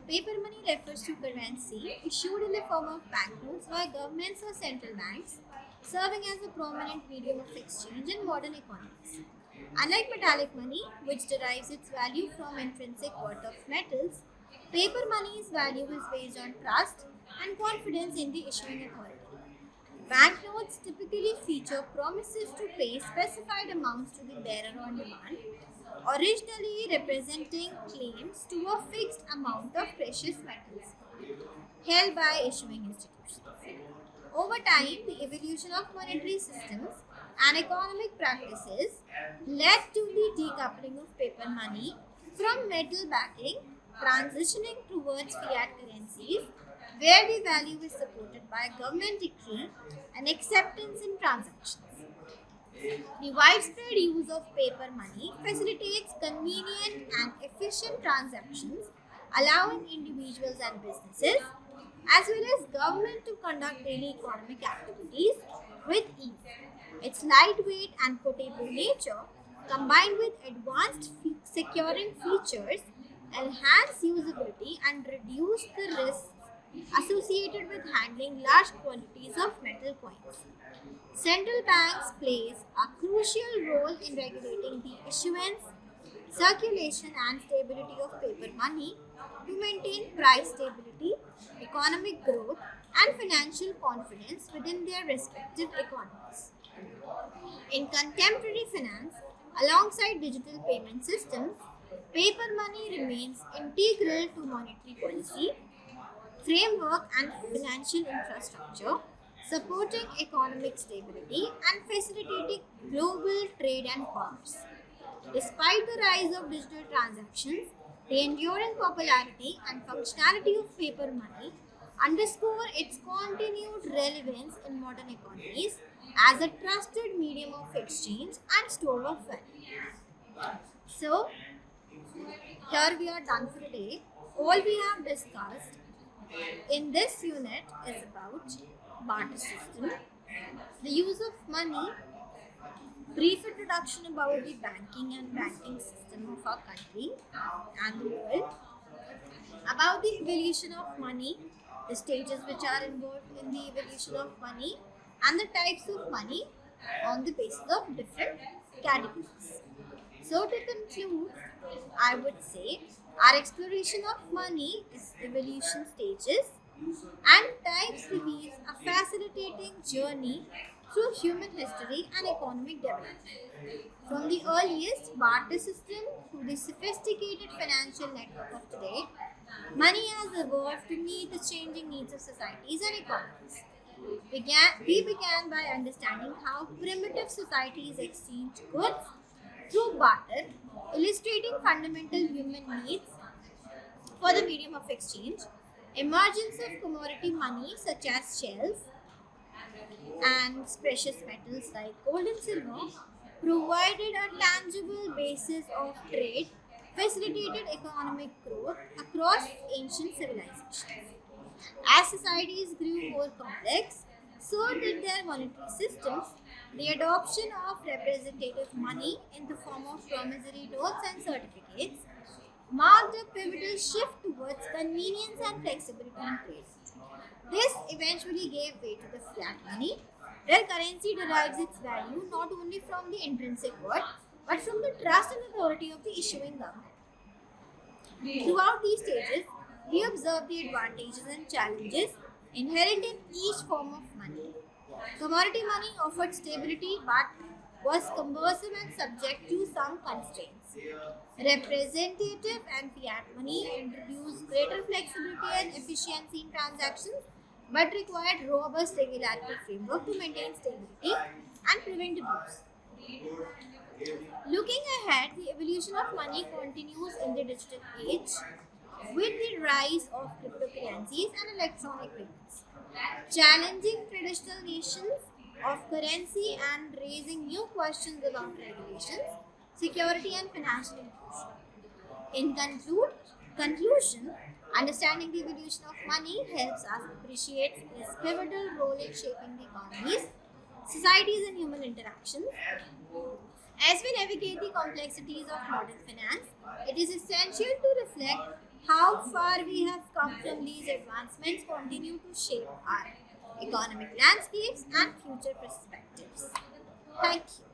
Paper money refers to currency issued in the form of banknotes by governments or central banks, serving as a prominent medium of exchange in modern economies. Unlike metallic money, which derives its value from intrinsic worth of metals, paper money's value is based on trust and confidence in the issuing authority. Banknotes typically feature promises to pay specified amounts to the bearer on demand, originally representing claims to a fixed amount of precious metals held by issuing institutions. Over time, the evolution of monetary systems and economic practices led to the decoupling of paper money from metal backing, transitioning towards fiat currencies, where the value is supported by government decree and acceptance in transactions. The widespread use of paper money facilitates convenient and efficient transactions, allowing individuals and businesses, as well as government, to conduct daily economic activities with ease. Its lightweight and portable nature, combined with advanced securing features, enhance usability and reduce the risks associated with handling large quantities of metal coins. Central banks plays a crucial role in regulating the issuance, circulation and stability of paper money to maintain price stability, economic growth and financial confidence within their respective economies. In contemporary finance, alongside digital payment systems, paper money remains integral to monetary policy, framework and financial infrastructure, supporting economic stability and facilitating global trade and commerce. Despite the rise of digital transactions, the enduring popularity and functionality of paper money underscore its continued relevance in modern economies as a trusted medium of exchange and store of value. So, here we are done for today. All we have discussed in this unit is about barter system, the use of money, brief introduction about the banking system of our country and the world, about the evolution of money, the stages which are involved in the evolution of money, and the types of money on the basis of different categories. So, to conclude, I would say our exploration of money is evolution stages and types reveals a fascinating journey through human history and economic development. From the earliest barter system to the sophisticated financial network of today, money has evolved to meet the changing needs of societies and economies. We began by understanding how primitive societies exchanged goods through barter, illustrating fundamental human needs for the medium of exchange. Emergence of commodity money such as shells and precious metals like gold and silver provided a tangible basis of trade, facilitated economic growth across ancient civilizations. As societies grew more complex, so did their monetary systems. The adoption of representative money in the form of promissory notes and certificates marked a pivotal shift towards convenience and flexibility in trade. This eventually gave way to the fiat money, where currency derives its value not only from the intrinsic worth but from the trust and authority of the issuing government. Throughout these stages, we observe the advantages and challenges inherent in each form of money. Commodity money offered stability but was cumbersome and subject to some constraints. Representative and fiat money introduced greater flexibility and efficiency in transactions but required robust regulatory framework to maintain stability and prevent abuse. Looking ahead, the evolution of money continues in the digital age with the rise of cryptocurrencies and electronic payments, challenging traditional nations of currency and raising new questions about regulations, security, and financial inclusion. In conclusion, understanding the evolution of money helps us appreciate its pivotal role in shaping the economies, societies, and human interactions. As we navigate the complexities of modern finance, it is essential to reflect how far we have come from these advancements continue to shape our economic landscapes and future perspectives. Thank you.